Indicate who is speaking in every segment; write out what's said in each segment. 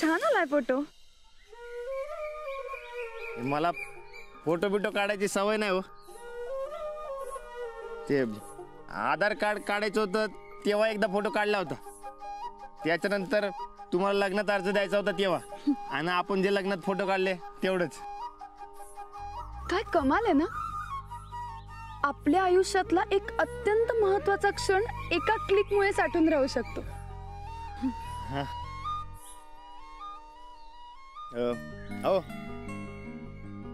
Speaker 1: छान आलाय फोटो.
Speaker 2: मला फोटो बिटो काढायची सवय नाही हो. ते आधार कार्ड काढायचं होतं तेव्हा एकदा फोटो काढला होता. त्याच्यानंतर तुम्हाला लग्नात अर्ज द्यायचा होता तेव्हा, आणि आपण जे लग्नात फोटो काढले तेवढंच.
Speaker 1: काय कमाल आहे ना. आपल्या आयुष्यातला एक अत्यंत महत्वाचा क्षण एका क्लिकमुळे साठून राहू शकतो.
Speaker 2: हो,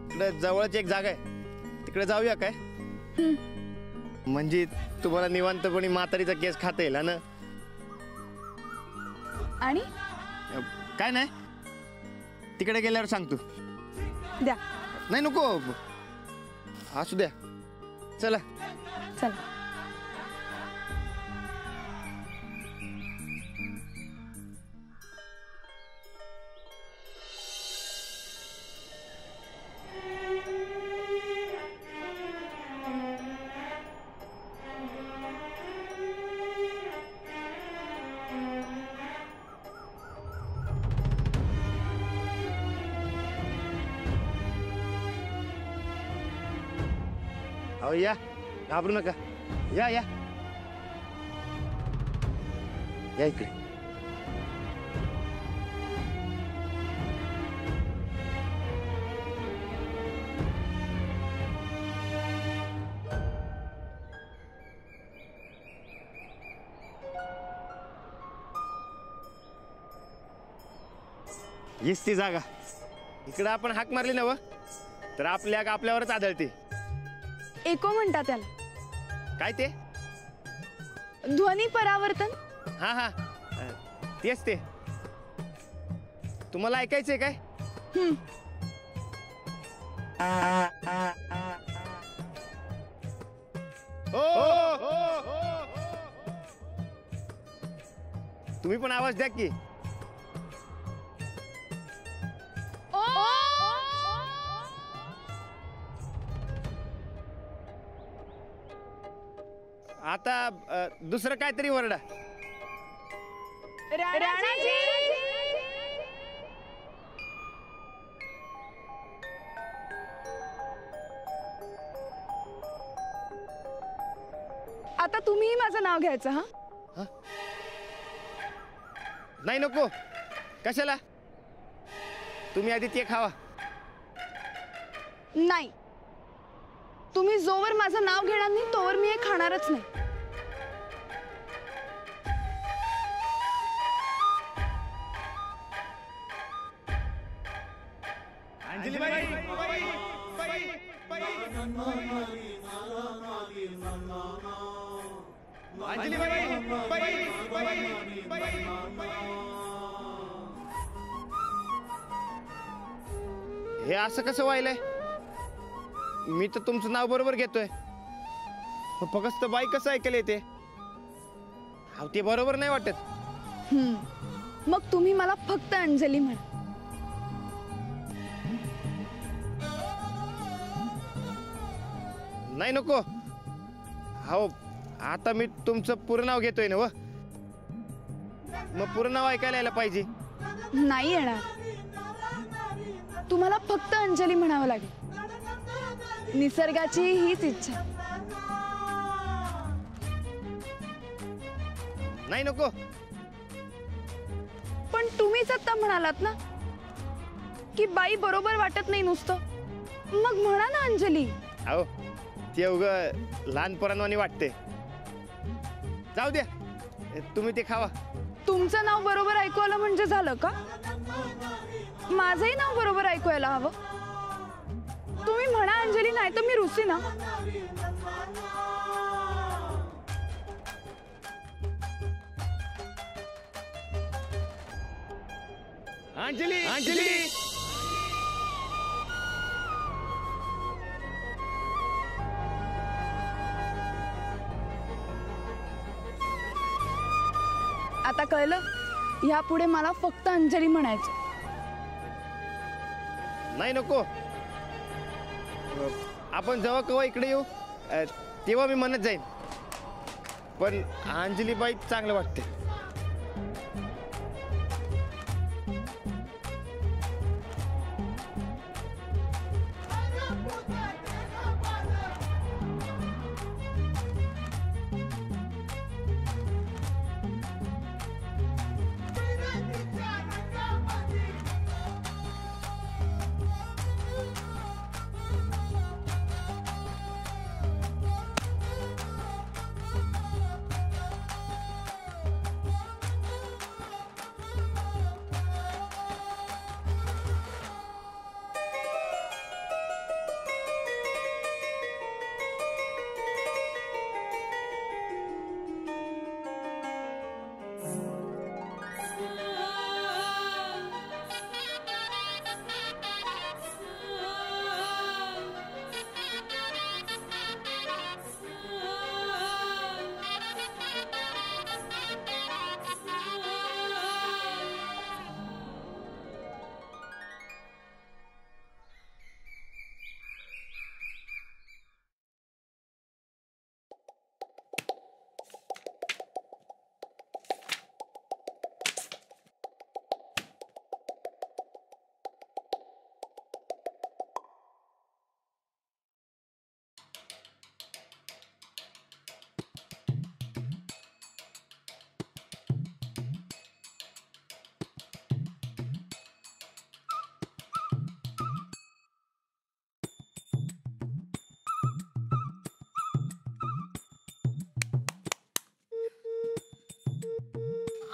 Speaker 2: इकडे जवळच एक जागा आहे, तिकडे जाऊया काय? म्हणजे तुम्हाला निवांतपणे म्हातारीचा केस खाता येईल ना.
Speaker 1: आणि
Speaker 2: काय नाही, तिकडे गेल्यावर सांगतो.
Speaker 1: द्या.
Speaker 2: नाही नको, असू द्या. चला
Speaker 1: चला.
Speaker 2: अहो या, घाबरू नका. या या या इकडे. हीच ती जागा. इकडे आपण हाक मारली ना व, तर आपल्या आपल्यावरच आढळते.
Speaker 1: एको म्हणतात त्याला.
Speaker 2: काय ते?
Speaker 1: ध्वनी परावर्तन.
Speaker 2: हा हा, तेच ते. तुम्हाला ऐकायचंय काय? तुम्ही पण आवाज द्या की. आता दुसरं काहीतरी वरडा.
Speaker 1: राणाजी. आता तुम्ही माझं नाव घ्यायचं. हा,
Speaker 2: नाही नको. कशाला? तुम्ही आधी ते खावा.
Speaker 1: नाही, तुम्ही जोवर माझं नाव घेणार नाही तोवर मी हे खाणारच नाही.
Speaker 2: हे असं कसं व्हायलंय? मी तर तुमचं नाव बरोबर घेतोय, फक्त बाई कसं ऐकायला येते? ते बरोबर नाही वाटत.
Speaker 1: मग तुम्ही मला फक्त अंजली म्हणा.
Speaker 2: नाही नको. हो, आता मी तुमचं पूर्ण नाव घेतोय ना व, मग पूर्ण नाव ऐकायला यायला पाहिजे.
Speaker 1: नाही येणार. तुम्हाला फक्त अंजली म्हणावं लागेल. निसर्गाची हीच इच्छा.
Speaker 2: नाही नको.
Speaker 1: पण तुम्हीच आता म्हणालात ना की बाई बरोबर वाटत नाही नुसतं, मग म्हणा ना अंजली.
Speaker 2: अहो, ते उगं लहान पोरांवानी वाटते. जाऊ द्या, तुम्ही ते खावा.
Speaker 1: तुमचं नाव बरोबर ऐकू आलं म्हणजे झालं का? माझंही नाव बरोबर ऐकू यायला हवं. तुम्ही म्हणा अंजली, नाही तर मी रुसी ना.
Speaker 2: अंजली, अंजली.
Speaker 1: आता कळलं? यापुढे मला फक्त अंजली म्हणायचं.
Speaker 2: नाही नको. आपण जेव्हा केव्हा इकडे येऊ तेव्हा मी म्हणत जाईन, पण अंजलीबाई चांगलं वाटते.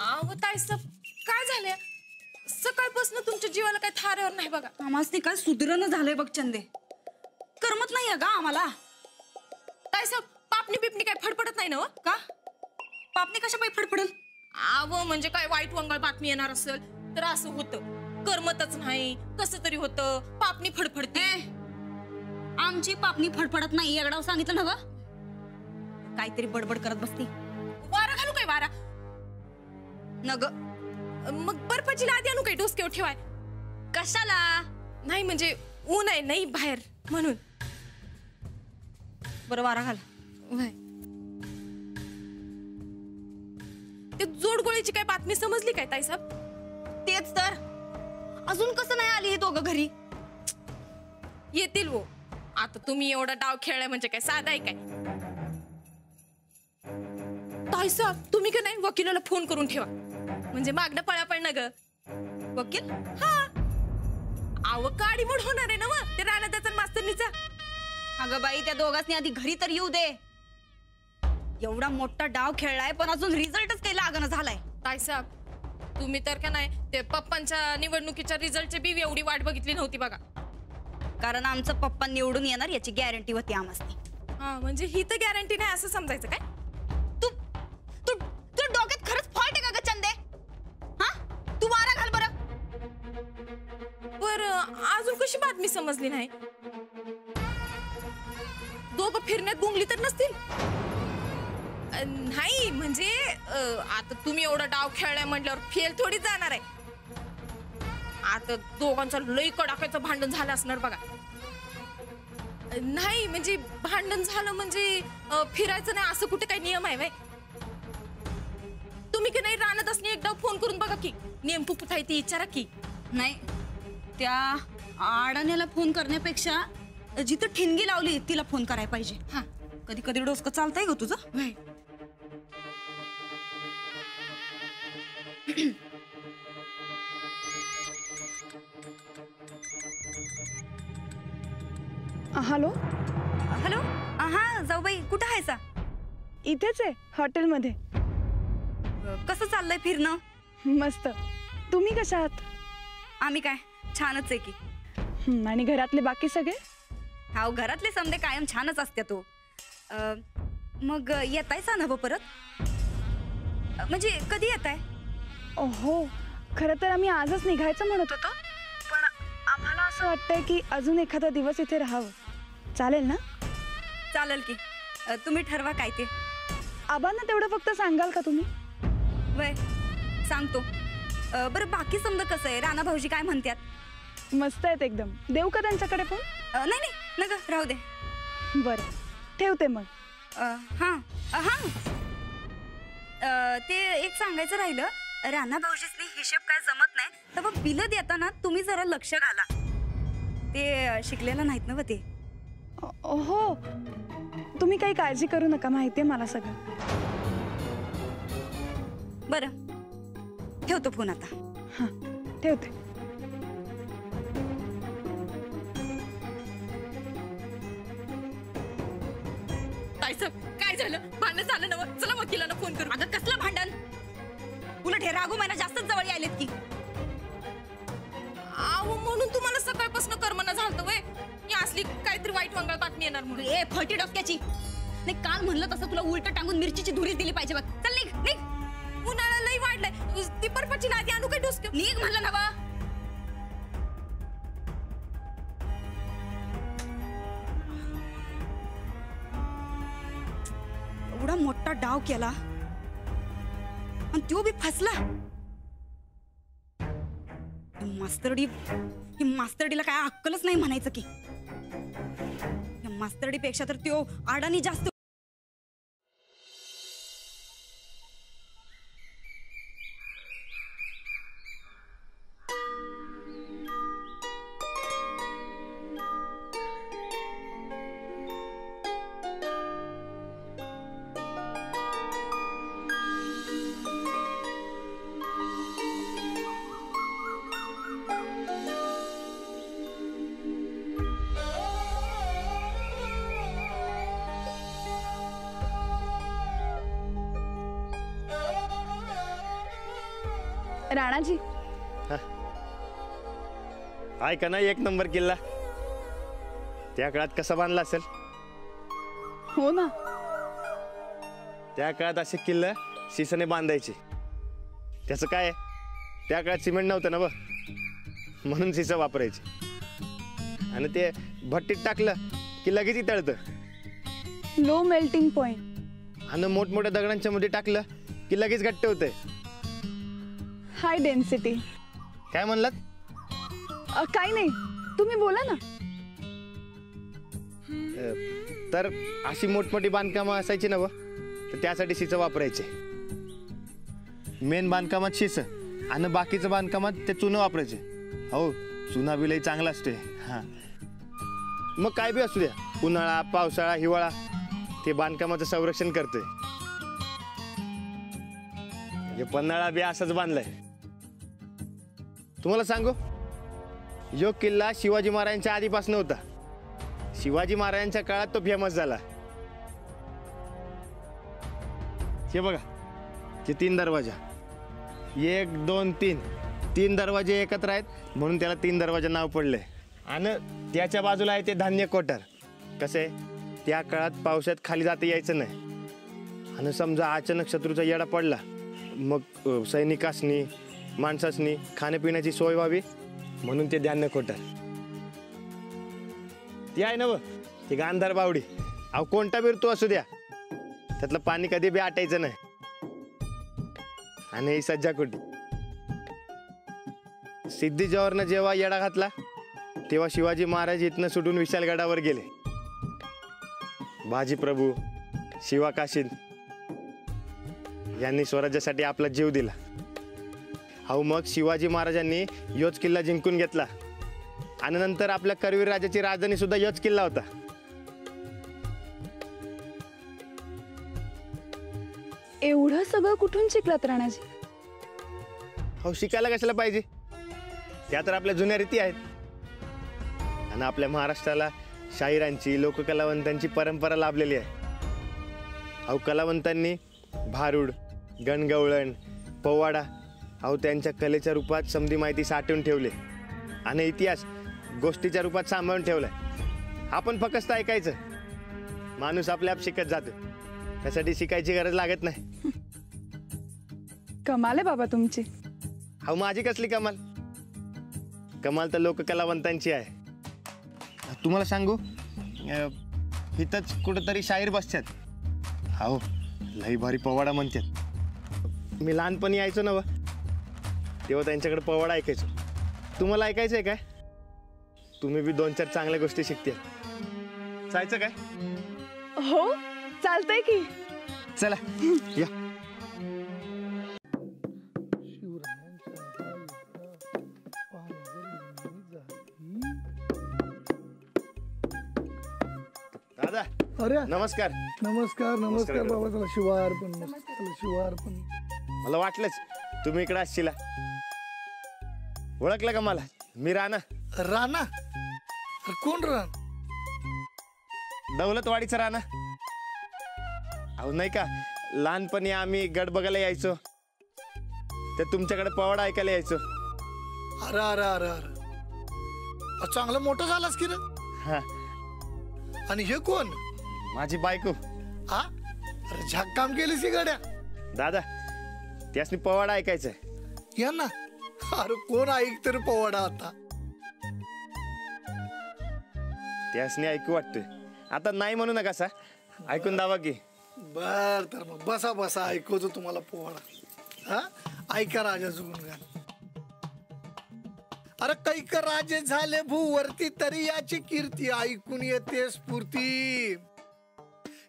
Speaker 3: अहो ताईसाब, काय झालंय? सकाळपासून तुमच्या जीवाला काय थाऱ्यावर नाही बघा.
Speaker 4: आम्हाला काय सुधरण झालंय बघ चंदे. करमत नाही का आम्हाला?
Speaker 3: ताईसाब, पापणी बिपणी काय फडफडत नाही ना?
Speaker 4: का पापणी कशा पायी फडफडल?
Speaker 3: अहो म्हणजे काय वाईट वंगळ बातमी येणार असेल तर असं होतं. करमतच नाही, कसं तरी होतं, पापणी फडफडते.
Speaker 4: आमची पापणी फडफडत नाही एवढं सांगितलं ना ग. काहीतरी बडबड करत बसती.
Speaker 3: वारा घालू काय वारा?
Speaker 4: न ग.
Speaker 3: मग बर्फाची लादी आणू काय डोसक्यावर ठेवाय?
Speaker 4: कशाला?
Speaker 3: नाही म्हणजे ऊन आहे नाही बाहेर म्हणून.
Speaker 4: बरं वारा घाल.
Speaker 3: ते जोडगोळीची काय बातमी समजली काय ताईसाब?
Speaker 4: तेच तर, अजून कसं नाही आली हे दोघं घरी?
Speaker 3: येतील वो. आता तुम्ही एवढा डाव खेळलाय म्हणजे काय साधा आहे काय? ताईसाब, तुम्ही का नाही वकिलाला फोन करून ठेवा, म्हणजे मागणं पळापळ ना ग.
Speaker 4: वकील?
Speaker 3: हा, आव काडीमोड होणार आहे ना मग ते राणादाचा मास्तरनीचा.
Speaker 4: अगं बाई, त्या दोघांनी आधी घरी तर येऊ दे. एवढा मोठा डाव खेळलाय पण अजून रिझल्टच काही लागणं झालाय.
Speaker 3: ताईसाब, तुम्ही तर का नाही ते पप्पांच्या निवडणुकीच्या रिझल्टची बी एवढी वाट बघितली नव्हती बघा.
Speaker 4: कारण आमचं पप्पा निवडून येणार याची गॅरंटी होती आम्हाला.
Speaker 3: हा, म्हणजे ही तर गॅरंटी नाही असं समजायचं काय?
Speaker 4: तू तू तू डोक्यात खरंच फॉल्ट आहे का ग चंदे? हा, तू वारा घाल बरं.
Speaker 3: बरं, अजून कशी बातमी समजली नाही? दोघं फिरण्यात गुंगली तर नसतील? नाही म्हणजे आता तुम्ही एवढा डाव खेळलाय म्हटल्यावर फेल थोडी जाणार आहे. आता दोघांचं लई कडाक्याचं भांडण झालं असणार बघा. नाही म्हणजे भांडण झालं म्हणजे फिरायचं नाही असं कुठे काही नियम आहे? तुम्ही की नाही रानात असणे एकदा फोन करून बघा की नेमकं कुठं आहे ती विचारा की.
Speaker 4: नाही, त्या अडाण्याला फोन करण्यापेक्षा जिथं ठिणगी लावली तिला फोन करायला पाहिजे.
Speaker 3: हा,
Speaker 4: कधी कधी डोसकं चालतंय ग तुझं.
Speaker 1: हॅलो.
Speaker 4: हॅलो. हा जाऊबाई, कुठं आहे सा?
Speaker 1: इथेच आहे हॉटेलमध्ये.
Speaker 4: कसं चाललंय फिरणं?
Speaker 1: मस्त. तुम्ही कशा आहात?
Speaker 4: आम्ही काय छानच आहे की.
Speaker 1: आणि घरातले बाकी सगळे?
Speaker 4: हा, घरातले समजे कायम छानच असते तो. मग येतायसा ना परत? म्हणजे कधी येताय?
Speaker 1: हो, खरं तर आम्ही आजच निघायचं म्हणत होतो, पण आम्हाला असं वाटतंय की अजून एखादा दिवस इथे राहावं. चालेल ना?
Speaker 4: चालेल की. तुम्ही ठरवा काय ते.
Speaker 1: आबांना तेवढं फक्त सांगाल का तुम्ही?
Speaker 4: वय सांगतो. बरं, बाकी समजा कसं आहे? राणा भाऊजी काय म्हणतात?
Speaker 1: मस्त आहेत एकदम. देऊ का त्यांच्याकडे पण?
Speaker 4: नाही नाही, नका राहू दे.
Speaker 1: बरं, ठेवते मग.
Speaker 4: हां हां, ते एक सांगायचं राहिलं. राणा भाऊजीसनी हिशेब काय जमत नाही तर मग बिलं देताना तुम्ही जरा लक्ष घाला. ते शिकलेलं नाहीत ना ते.
Speaker 1: हो, तुम्ही काही काळजी करू नका, माहितीये मला सगळं.
Speaker 4: बरं, ठेवतो फोन आता.
Speaker 1: हां, ठेवते.
Speaker 3: काय झालं? भांडण झालं ना? चला वकिलांना फोन करू.
Speaker 4: अगं कसलं भांडण? उलट हे राघू महिना जास्तच जवळ आलेत की.
Speaker 3: आहो, म्हणून तुम्हाला सकाळपासून करमना झालं वय. ही असली काहीतरी वाईट वंगळ बातमी येणार म्हणून.
Speaker 4: ए फटी डोक्याची. नाही, काल म्हणलं तसं तुला उलट टांगून मिरचीची धुरीच दिली पाहिजे बघ. चल निघ निघ.
Speaker 3: उन्हाळा लई वाढलाय. ती बर्फाची लादी आणू काय डोसक्यावर?
Speaker 4: निघ म्हणलं ना बा. एवढा मोठा डाव केला आणि तो बी फसला. मास्तरडीला काय अक्कलच नाही म्हणायचं की. मास्तरडीपेक्षा तर तो आडानी जास्त.
Speaker 1: राणाजी,
Speaker 2: ऐका ना, एक नंबर किल्ला. त्या काळात कसा बांधला असेल?
Speaker 1: हो ना.
Speaker 2: त्या काळात असे किल्ले शिसाने बांधायचे. त्याचं काय आहे? त्या काळात सिमेंट नव्हतं ना, म्हणून शिसा वापरायचे. आणि ते भट्टीत टाकलं की लगेच तळतं.
Speaker 1: Low melting point.
Speaker 2: आणि मोठमोठ्या दगडांच्या मध्ये टाकलं की लगेच घट्ट होतंय.
Speaker 1: High density.
Speaker 2: काय म्हणलात?
Speaker 1: काही नाही, तुम्ही बोला ना.
Speaker 2: तर अशी मोठमोठी बांधकामं असायची ना, तर त्यासाठी शिसं वापरायचे. मेन बांधकामात शिसं आणि बाकीचं बांधकामात ते चुनं वापरायचे. हो, चुना बिलही चांगला असते. हा, मग काय बी असू द्या, उन्हाळा, पावसाळा, हिवाळा, ते बांधकामाचं संरक्षण करते. म्हणजे पन्हाळा बी असाच बांधलाय. तुम्हाला सांगू, यो किल्ला शिवाजी महाराजांच्या आधीपासून होता. शिवाजी महाराजांच्या काळात तो फेमस झाला. हे बघा, हे 3 दरवाजा, 1 2 3, 3 दरवाजे एकत्र आहेत म्हणून त्याला 3 दरवाजा नाव पडलंय. आणि त्याच्या बाजूला आहे ते धान्य कोठार. कसे, त्या काळात पावसात खाली जाता यायचं नाही. आणि समजा अचानक शत्रूचा येडा पडला, मग सैनिकासनी, माणसासनी खाण्यापिण्याची सोय व्हावी म्हणून ते धान्य कोठार. ती आहे ना ती गांधार बावडी. अहो, कोणता बिरतो असू द्या, त्यातलं पाणी कधी बी आटायचं नाही. आणि ही सज्जा कोटी. सिद्धी जवाहरनं जेव्हा येडा घातला तेव्हा शिवाजी महाराज इथनं सुटून विशालगडावर गेले. बाजी प्रभू, शिवा काशीद यांनी स्वराज्यासाठी आपला जीव दिला. अहो, मग शिवाजी महाराजांनी योच किल्ला जिंकून घेतला. आणि नंतर आपल्या करवीर राजाची राजधानी सुद्धा योच किल्ला होता.
Speaker 1: एवढं सगळं कुठून शिकलात राणाजी?
Speaker 2: हो, शिकायला कशाला पाहिजे? त्या तर आपल्या जुन्या रीती आहेत. आणि आपल्या महाराष्ट्राला शाहिरांची, लोककलावंतांची परंपरा लाभलेली आहे. अहो, कलावंतांनी भारूड, गणगवळण, पोवाडा, अहो त्यांच्या कलेच्या रूपात समधी माहिती साठवून ठेवले. आणि इतिहास गोष्टीच्या रूपात सांभाळून ठेवलाय. आपण फक्त ऐकायचं. माणूस आपल्या आप शिकत जातो. त्यासाठी शिकायची गरज लागत नाही.
Speaker 1: कमाल आहे बाबा तुमची.
Speaker 2: अहो, माझी कसली कमाल? कमाल तर लोककलावंतांची आहे. तुम्हाला सांगू, इथंच कुठंतरी शाहीर बसतात. हो, लई भारी पोवाडा म्हणतात. मी लहानपणी यायचो ना, तेव्हा त्यांच्याकडे पोवाडा ऐकायचो. तुम्हाला ऐकायचंय काय? तुम्ही बी 2-4 चांगल्या गोष्टी शिकते. जायचं काय?
Speaker 1: हो, चालतंय की.
Speaker 2: चला या. दादा,
Speaker 5: अरे
Speaker 2: नमस्कार.
Speaker 5: नमस्कार नमस्कार बाबा. चला शिवार पण, चला शिवार पण.
Speaker 2: मला वाटलंच तुम्ही इकडे असशीला. ओळखलं का मला? मी राणा.
Speaker 5: राणा? अरे कोण राणा?
Speaker 2: दौलतवाडीचा राणा. अहो, नाही का, लहानपणी आम्ही गड बघायला यायचो, तर तुमच्याकडे पोवाडा ऐकायला यायचो.
Speaker 5: अरे अरे अरे अरे, चांगलं मोठं झालास की रे.
Speaker 2: हा,
Speaker 5: आणि हे कोण?
Speaker 2: माझी बायको.
Speaker 5: हा, अरे झाक काम केलीस की गड्या.
Speaker 2: दादा, त्यासनी पोवाडा ऐकायचंय.
Speaker 5: या ना. अरे कोण ऐकत रे पोवाडा आता?
Speaker 2: त्यासनी ऐकू वाटतंय. आता नाही म्हणू नका सा, ऐकून दावा की.
Speaker 5: बर, तर मग बसा बसा, ऐकवतो तुम्हाला पोवाडा. हा, ऐका राजा जुगून गाणं. अरे कैक राजे झाले भूवरती, तरी याची कीर्ती ऐकून येते स्फूर्ती.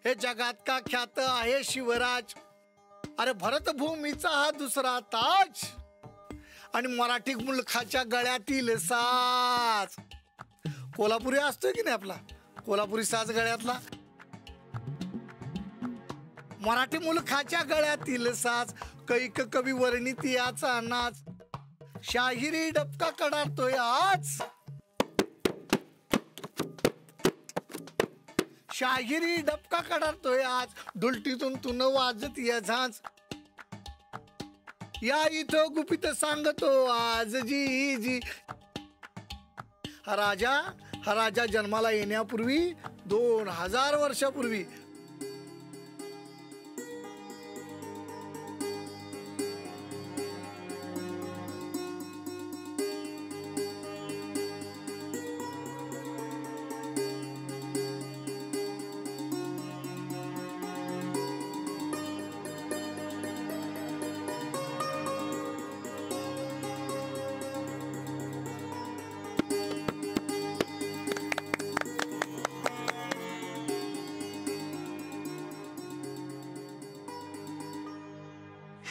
Speaker 5: हे जगात का ख्यात आहे शिवराज, अरे भरत भूमीचा हा दुसरा ताज. आणि मराठी मुलखाच्या गळ्यातील साज. कोल्हापुरी असतोय की नाही आपला, कोल्हापुरी साज गळ्यातला. मराठी मुलखाच्या गळ्यातील साज, कैक कवी वर्णित याचा नाच. शाहिरी डबका कडारतोय आज, शाहिरी डबका कडारतोय आज. डुलटीतून तुन वाजत या झांज. या इथं गुपित सांगतो आज जी जी. हा राजा जन्माला येण्यापूर्वी 2000 वर्षापूर्वी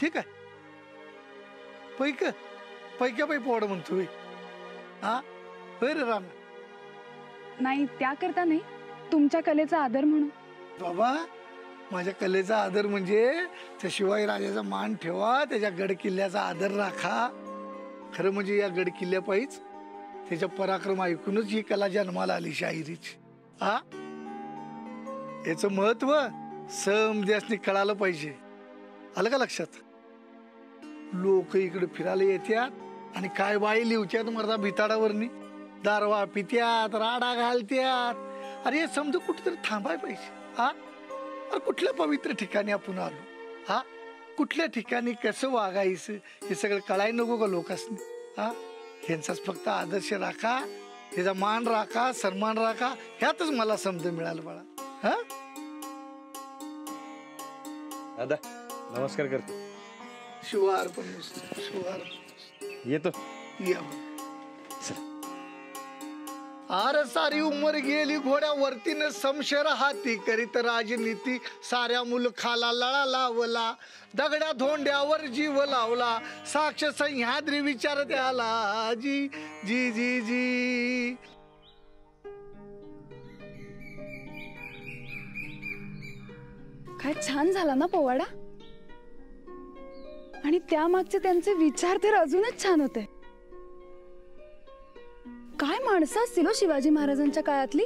Speaker 5: ठीक आहे. पैक्या पोड म्हणतोय. हा होय रे राम.
Speaker 1: नाही त्याकरता नाही, तुमच्या कलेचा आदर म्हणून.
Speaker 5: बाबा माझ्या कलेचा आदर म्हणजे त्या शिवाजी राजाचा मान ठेवा, त्याच्या गड किल्ल्याचा आदर राखा. खरं म्हणजे या गड किल्ल्यापायीच त्याच्या पराक्रम ऐकूनच ही कला जन्माला आली शाहिरीची. हा याचं महत्व समजासनी कळालं पाहिजे. आलं का लक्षात? लोक इकडे फिरायला येतात आणि काय बाई लिवच्यात मर्दा भिताडावरनी, दारवा पित्यात, राडा घालत्यात. अरे हे समजा कुठेतरी थांबाय पाहिजे. हा अरे कुठल्या पवित्र ठिकाणी आपण आलो, हा कुठल्या ठिकाणी कसं वागायचं हे सगळं कळाय नको का लोकांनी? हा ह्यांचाच फक्त आदर्श राखा, त्याचा मान राखा, सन्मान राखा, ह्यातच मला समज मिळालं बाळा. हा
Speaker 2: दादा नमस्कार करतो.
Speaker 5: शिवार पण शिवार
Speaker 2: येतो.
Speaker 5: या. आर सारी उमर गेली घोड्यावरतीन समशेर हाती करीत राजनीती, साऱ्या मुलखाला लळा लावला, दगड्या धोंड्यावर जीव लावला, साक्ष सह्याद्री विचार द्याला जी जी जी जी.
Speaker 1: काय छान झाला ना पोवाडा. आणि त्यामागचे त्यांचे विचार तर अजूनच छान होते. काय माणसं असतील शिवाजी महाराजांच्या काळातली.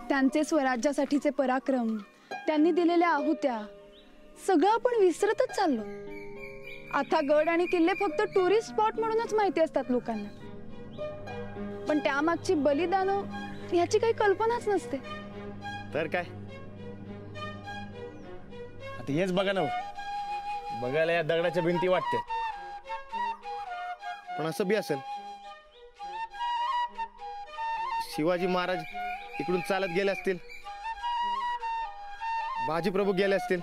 Speaker 1: त्यांचे स्वराज्यासाठीचे पराक्रम, त्यांनी दिलेल्या आहुत्या, सगळं आपण विसरतच चाललो. आता गड आणि किल्ले फक्त टुरिस्ट स्पॉट म्हणूनच माहिती असतात लोकांना, पण त्यामागची बलिदानं याची काही कल्पनाच नसते.
Speaker 2: तर काय आता हेच बघा ना, बघायला या दगडाच्या भिंती वाटते, पण असं बी असेल शिवाजी महाराज इकडून चालत गेले असतील, बाजीप्रभू गेले असतील,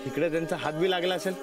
Speaker 2: इकडे त्यांचा हात बी लागला असेल,